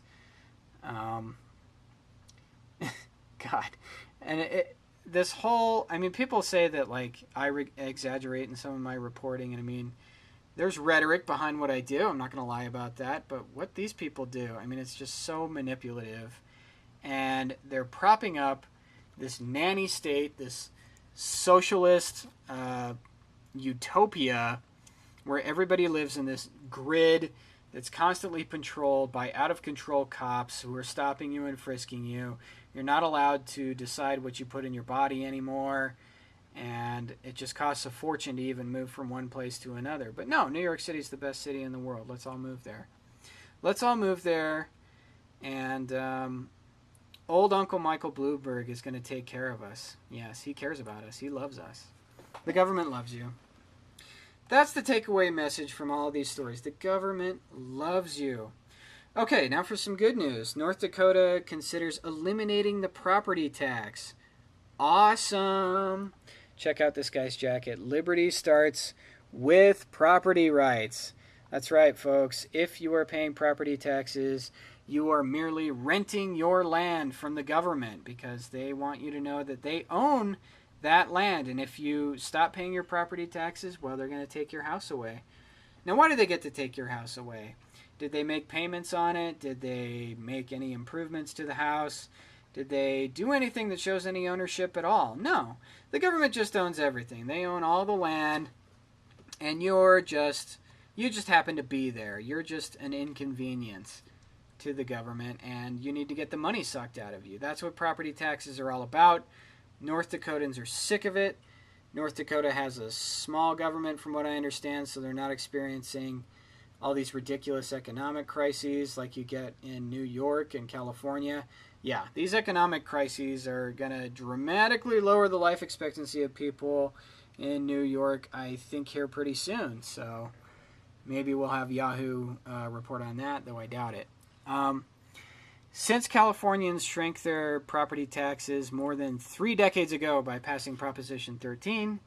God. And this whole, I mean, people say that like I exaggerate in some of my reporting, and I mean, there's rhetoric behind what I do. I'm not going to lie about that. But what these people do, I mean, it's just so manipulative. And they're propping up this nanny state, this socialist utopia where everybody lives in this grid that's constantly controlled by out-of-control cops who are stopping you and frisking you. You're not allowed to decide what you put in your body anymore. And it just costs a fortune to even move from one place to another. But no, New York City is the best city in the world. Let's all move there. Let's all move there. And old Uncle Michael Bloomberg is going to take care of us. Yes, he cares about us. He loves us. The government loves you. That's the takeaway message from all of these stories. The government loves you. Okay, now for some good news. North Dakota considers eliminating the property tax. Awesome. Check out this guy's jacket. Liberty starts with property rights. That's right, folks. If you are paying property taxes, you are merely renting your land from the government because they want you to know that they own that land. And if you stop paying your property taxes, well, they're going to take your house away. Now, why do they get to take your house away? Did they make payments on it? Did they make any improvements to the house? Did they do anything that shows any ownership at all? No. The government just owns everything. They own all the land, and you just happen to be there. You're just an inconvenience to the government, and you need to get the money sucked out of you. That's what property taxes are all about. North Dakotans are sick of it. North Dakota has a small government, from what I understand, so they're not experiencing all these ridiculous economic crises like you get in New York and California. Yeah, these economic crises are going to dramatically lower the life expectancy of people in New York, I think, here pretty soon. So maybe we'll have Yahoo report on that, though I doubt it. Since Californians shrank their property taxes more than 3 decades ago by passing Proposition 13,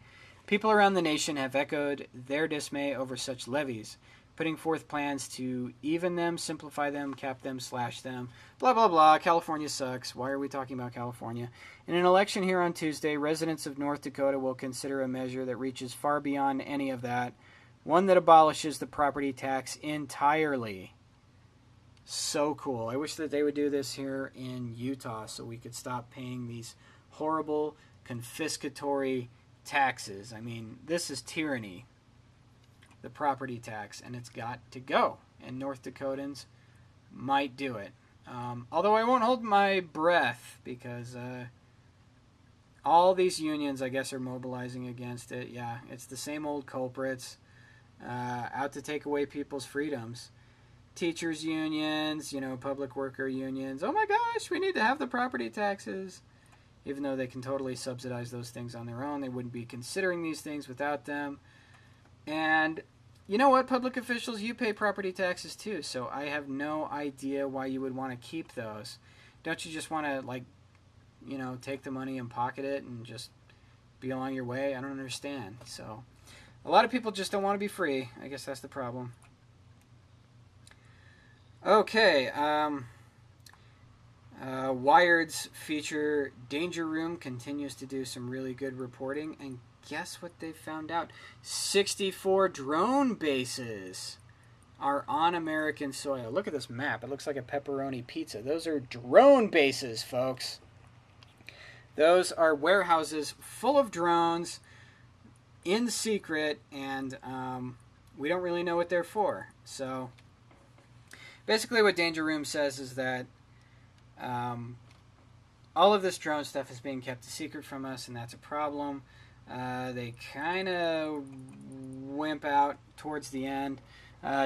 people around the nation have echoed their dismay over such levies, putting forth plans to even them, simplify them, cap them, slash them, blah, blah, blah. California sucks. Why are we talking about California? In an election here on Tuesday, residents of North Dakota will consider a measure that reaches far beyond any of that, one that abolishes the property tax entirely. So cool. I wish that they would do this here in Utah so we could stop paying these horrible, confiscatory taxes. I mean, this is tyranny. The property tax, and it's got to go. And North Dakotans might do it. Although I won't hold my breath because all these unions, I guess, are mobilizing against it. Yeah, it's the same old culprits out to take away people's freedoms. Teachers unions, public worker unions. Oh my gosh, we need to have the property taxes. Even though they can totally subsidize those things on their own, they wouldn't be considering these things without them. And you know what, public officials, you pay property taxes too, so I have no idea why you would want to keep those. Don't you just want to, take the money and pocket it and just be along your way? I don't understand. So a lot of people just don't want to be free. I guess that's the problem. Okay, Wired's feature Danger Room continues to do some really good reporting, and guess what they found out? 64 drone bases are on American soil. Look at this map. It looks like a pepperoni pizza. Those are drone bases, folks. Those are warehouses full of drones in secret, and we don't really know what they're for. So basically what Danger Room says is that all of this drone stuff is being kept a secret from us, and that's a problem. They kind of wimp out towards the end.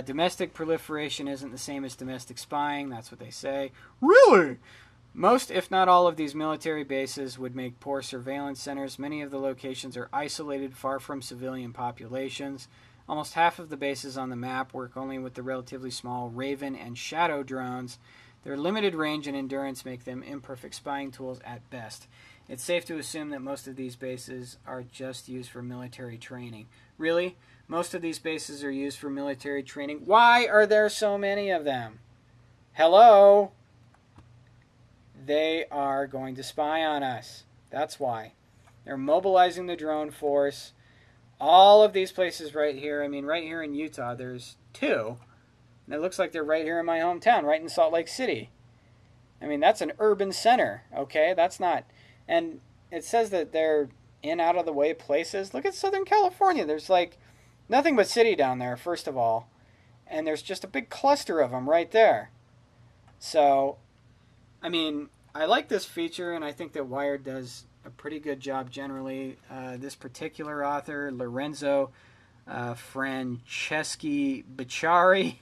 Domestic proliferation isn't the same as domestic spying. That's what they say. Really? Most, if not all, of these military bases would make poor surveillance centers. Many of the locations are isolated, far from civilian populations. Almost half of the bases on the map work only with the relatively small Raven and Shadow drones. Their limited range and endurance make them imperfect spying tools at best. It's safe to assume that most of these bases are just used for military training. Really? Most of these bases are used for military training? Why are there so many of them? Hello? They are going to spy on us. That's why. They're mobilizing the drone force. All of these places right here, I mean, right here in Utah, there's 2. And it looks like they're right here in my hometown, right in Salt Lake City. I mean, that's an urban center, okay? That's not... And it says that they're in out-of-the-way places. Look at Southern California. There's, like, nothing but city down there, first of all. And there's just a big cluster of them right there. So, I mean, I like this feature, and I think that Wired does a pretty good job generally. This particular author, Lorenzo Franceschi Bicciari,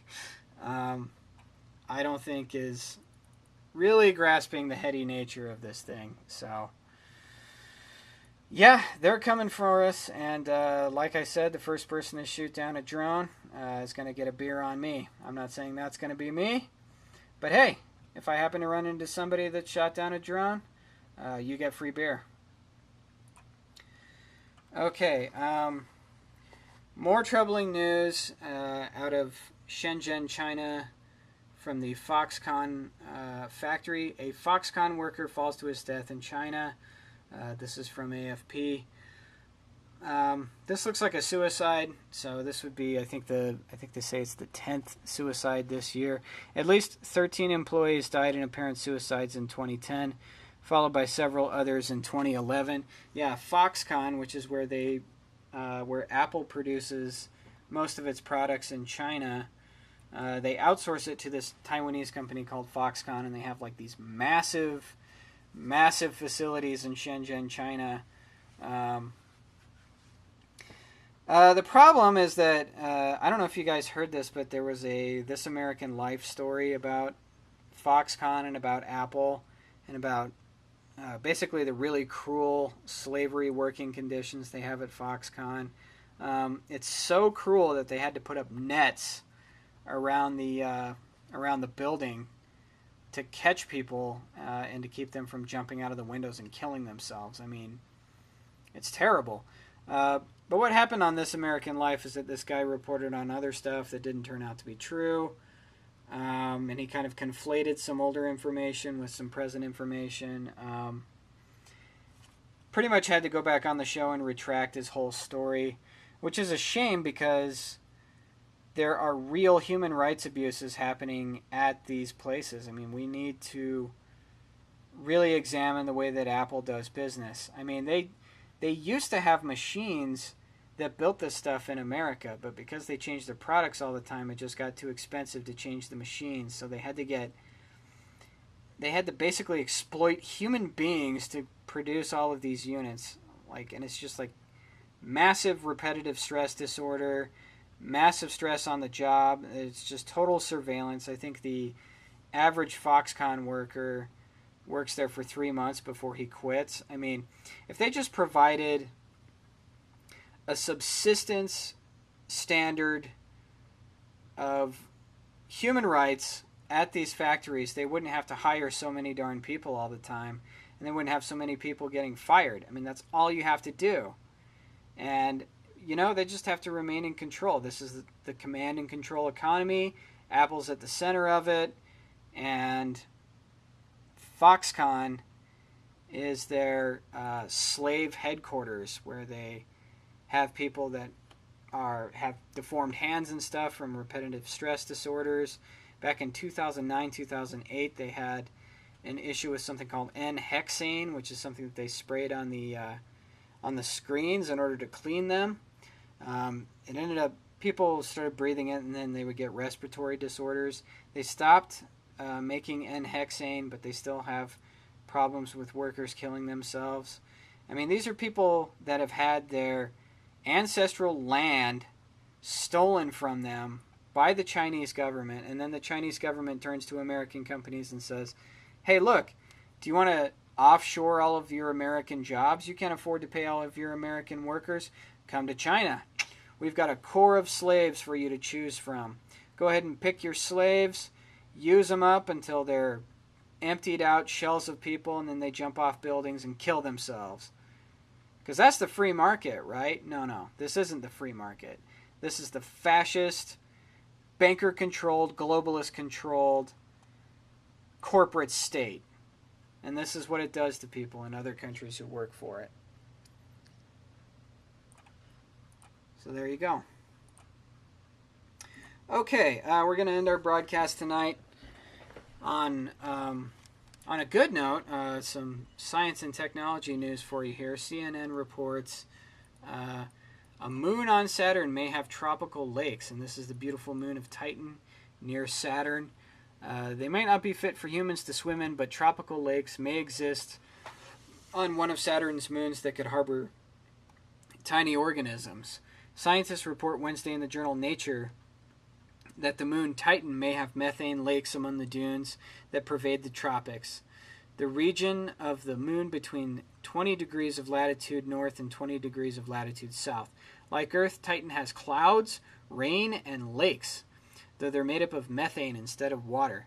I don't think is really grasping the heady nature of this thing. So, yeah, they're coming for us, and like I said, the first person to shoot down a drone is going to get a beer on me. I'm not saying that's going to be me, but hey, if I happen to run into somebody that shot down a drone, you get free beer. Okay, more troubling news out of Shenzhen, China, from the Foxconn factory. A Foxconn worker falls to his death in China. This is from AFP. This looks like a suicide, so this would be, I think they say it's the 10th suicide this year. At least 13 employees died in apparent suicides in 2010, followed by several others in 2011. Yeah, Foxconn, which is where where Apple produces most of its products in China, they outsource it to this Taiwanese company called Foxconn, and they have like these massive facilities in Shenzhen, China. The problem is that, I don't know if you guys heard this, but there was a This American Life story about Foxconn and about Apple and about basically the really cruel slavery working conditions they have at Foxconn. It's so cruel that they had to put up nets around the building to catch people and to keep them from jumping out of the windows and killing themselves. I mean, it's terrible. But what happened on This American Life is that this guy reported on other stuff that didn't turn out to be true. And he kind of conflated some older information with some present information. Pretty much had to go back on the show and retract his whole story, which is a shame because there are real human rights abuses happening at these places. I mean, we need to really examine the way that Apple does business. I mean, they used to have machines that built this stuff in America, but because they changed their products all the time, it just got too expensive to change the machines. So they had to basically exploit human beings to produce all of these units. And it's just like massive repetitive stress disorder, massive stress on the job. It's just total surveillance. I think the average Foxconn worker works there for 3 months before he quits. I mean, if they just provided a subsistence standard of human rights at these factories, they wouldn't have to hire so many darn people all the time, and they wouldn't have so many people getting fired. I mean, that's all you have to do. And, they just have to remain in control. This is the command and control economy. Apple's at the center of it, and Foxconn is their slave headquarters, where they have people that have deformed hands and stuff from repetitive stress disorders. Back in 2009, 2008, they had an issue with something called N-hexane, which is something that they sprayed on the screens in order to clean them. It ended up, people started breathing it, and then they would get respiratory disorders. They stopped making N-hexane, but they still have problems with workers killing themselves. I mean, these are people that have had their ancestral land stolen from them by the Chinese government, and then the Chinese government turns to American companies and says, hey, look, do you want to offshore all of your American jobs? You can't afford to pay all of your American workers? Come to China. We've got a core of slaves for you to choose from. Go ahead and pick your slaves, use them up until they're emptied out shells of people, and then they jump off buildings and kill themselves. Because that's the free market, right? No, this isn't the free market. This is the fascist, banker-controlled, globalist-controlled corporate state. And this is what it does to people in other countries who work for it. So there you go. Okay, we're going to end our broadcast tonight on a good note. Some science and technology news for you here. CNN reports a moon on Saturn may have tropical lakes, and this is the beautiful moon of Titan near Saturn. They might not be fit for humans to swim in, but tropical lakes may exist on one of Saturn's moons that could harbor tiny organisms. Scientists report Wednesday in the journal Nature that the moon Titan may have methane lakes among the dunes that pervade the tropics. The region of the moon between 20 degrees of latitude north and 20 degrees of latitude south. Like Earth, Titan has clouds, rain, and lakes, though they're made up of methane instead of water.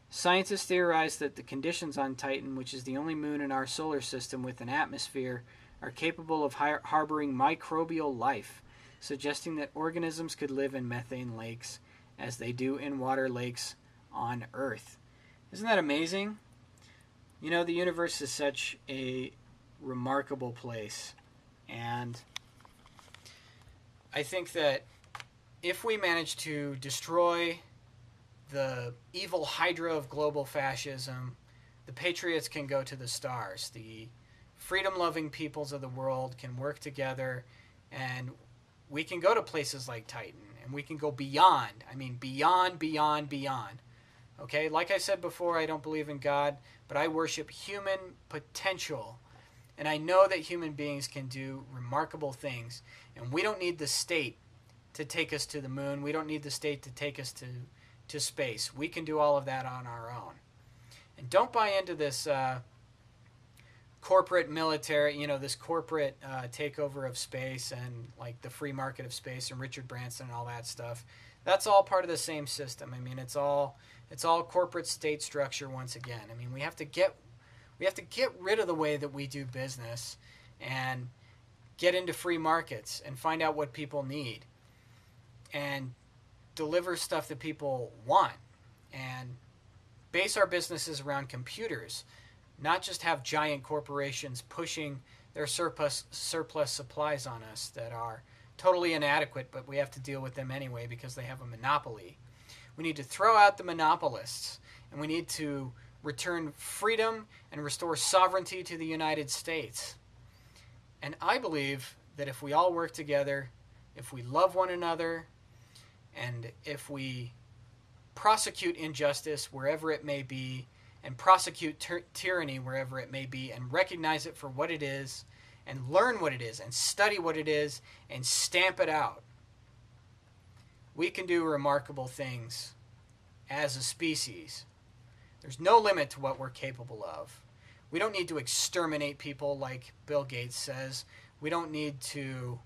Scientists theorize that the conditions on Titan, which is the only moon in our solar system with an atmosphere, are capable of harboring microbial life, suggesting that organisms could live in methane lakes as they do in water lakes on Earth. Isn't that amazing? You know, the universe is such a remarkable place, and I think that if we manage to destroy the evil hydra of global fascism, the patriots can go to the stars. The freedom-loving peoples of the world can work together, and we can go to places like Titan, and we can go beyond. I mean, beyond, beyond, beyond. Okay? Like I said before, I don't believe in God, but I worship human potential. And I know that human beings can do remarkable things. And we don't need the state to take us to the moon. We don't need the state to take us to space. We can do all of that on our own. And don't buy into this corporate military, this corporate takeover of space and like the free market of space and Richard Branson and all that stuff. That's all part of the same system. I mean, it's all corporate state structure once again. I mean, we have to get rid of the way that we do business and get into free markets and find out what people need and deliver stuff that people want and base our businesses around computers, not just have giant corporations pushing their surplus supplies on us that are totally inadequate, but we have to deal with them anyway because they have a monopoly. We need to throw out the monopolists, and we need to return freedom and restore sovereignty to the United States. And I believe that if we all work together, if we love one another, and if we prosecute injustice wherever it may be, and prosecute tyranny wherever it may be, and recognize it for what it is, and learn what it is, and study what it is, and stamp it out, we can do remarkable things as a species. There's no limit to what we're capable of. We don't need to exterminate people like Bill Gates says. We don't need to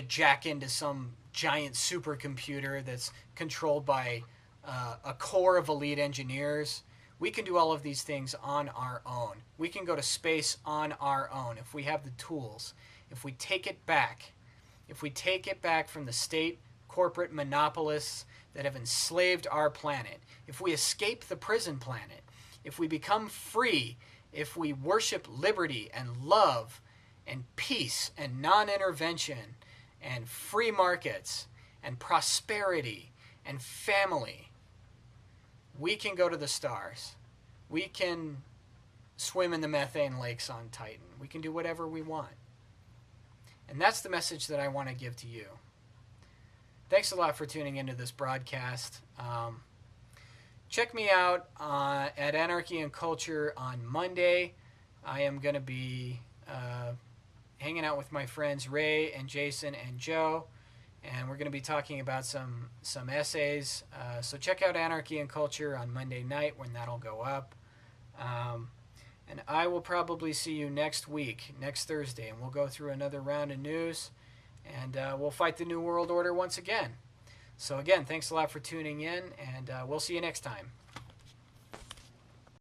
jack into some giant supercomputer that's controlled by a core of elite engineers. We can do all of these things on our own. We can go to space on our own if we have the tools. If we take it back from the state corporate monopolists that have enslaved our planet, if we escape the prison planet, if we become free, if we worship liberty and love and peace and non-intervention and free markets and prosperity and family, we can go to the stars. We can swim in the methane lakes on Titan. We can do whatever we want. And that's the message that I want to give to you. Thanks a lot for tuning into this broadcast. check me out at Anarchy and Culture on Monday. I am going to be hanging out with my friends Ray and Jason and Joe, and we're going to be talking about some essays. So check out Anarchy and Culture on Monday night when that'll go up. And I will probably see you next week, next Thursday, and we'll go through another round of news, and we'll fight the New World Order once again. So again, thanks a lot for tuning in, and we'll see you next time.